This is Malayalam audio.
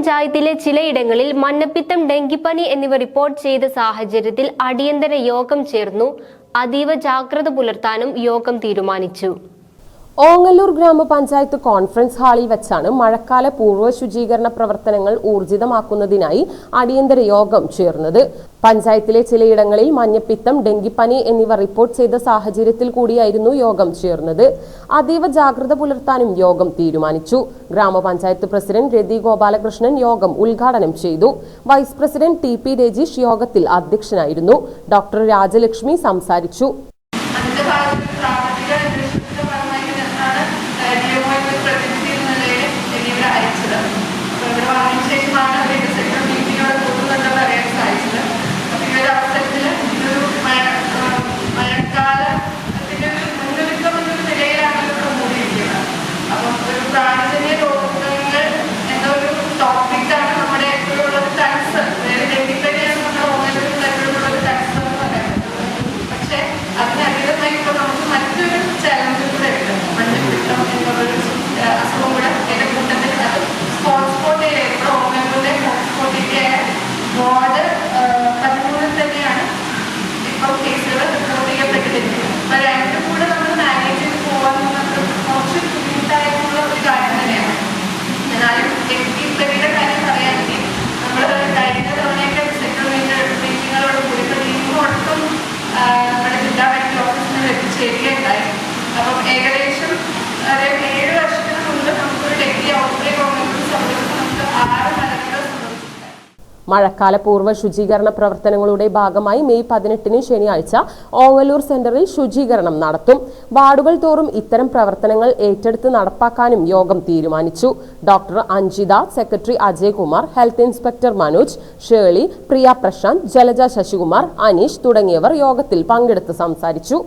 പഞ്ചായത്തിലെ ചിലയിടങ്ങളിൽ മഞ്ഞപ്പിത്തം, ഡെങ്കിപ്പനി എന്നിവ റിപ്പോർട്ട് ചെയ്ത സാഹചര്യത്തിൽ അടിയന്തര യോഗം ചേർന്നു. അതീവ ജാഗ്രത പുലർത്താനും യോഗം തീരുമാനിച്ചു. ഓങ്ങല്ലൂർ ഗ്രാമപഞ്ചായത്ത് കോൺഫറൻസ് ഹാളിൽ വെച്ചാണ് മഴക്കാല പൂർവ്വ ശുചീകരണ പ്രവർത്തനങ്ങൾ ഊർജിതമാക്കുന്നതിനായി അടിയന്തര യോഗം ചേർന്നത്. പഞ്ചായത്തിലെ ചിലയിടങ്ങളിൽ മഞ്ഞപ്പിത്തം, ഡെങ്കിപ്പനി എന്നിവ റിപ്പോർട്ട് ചെയ്ത സാഹചര്യത്തിൽ കൂടിയായിരുന്നു യോഗം ചേർന്നത്. അതീവ ജാഗ്രത പുലർത്താനും യോഗം തീരുമാനിച്ചു. ഗ്രാമപഞ്ചായത്ത് പ്രസിഡന്റ് രതി ഗോപാലകൃഷ്ണൻ യോഗം ഉദ്ഘാടനം ചെയ്തു. Vice president TP. രജീഷ് യോഗത്തിൽ അധ്യക്ഷനായിരുന്നു. ഡോക്ടർ രാജലക്ഷ്മി സംസാരിച്ചു. അപ്പം ഏകദേശം 7 വർഷത്തിന് മുമ്പ് നമുക്കൊരു ഡെങ്കി ഔട്ട്ബ്രേക്ക് നമുക്ക് 6 മരണങ്ങൾ സംഭവിച്ചിട്ടുണ്ട്. മഴക്കാല പൂർവ്വ ശുചീകരണ പ്രവർത്തനങ്ങളുടെ ഭാഗമായി മെയ് 18 ശനിയാഴ്ച ഓങ്ങല്ലൂർ സെന്ററിൽ ശുചീകരണം നടത്തും. വാർഡുകൾ തോറും ഇത്തരം പ്രവർത്തനങ്ങൾ ഏറ്റെടുത്ത് നടപ്പാക്കാനും യോഗം തീരുമാനിച്ചു. Doctor Anjitha, secretary Ajaykumar, health inspector Manoj, Shelly, Priya Prashanth, Jalaja Sasikumar, Aneesh തുടങ്ങിയവർ യോഗത്തിൽ പങ്കെടുത്ത് സംസാരിച്ചു.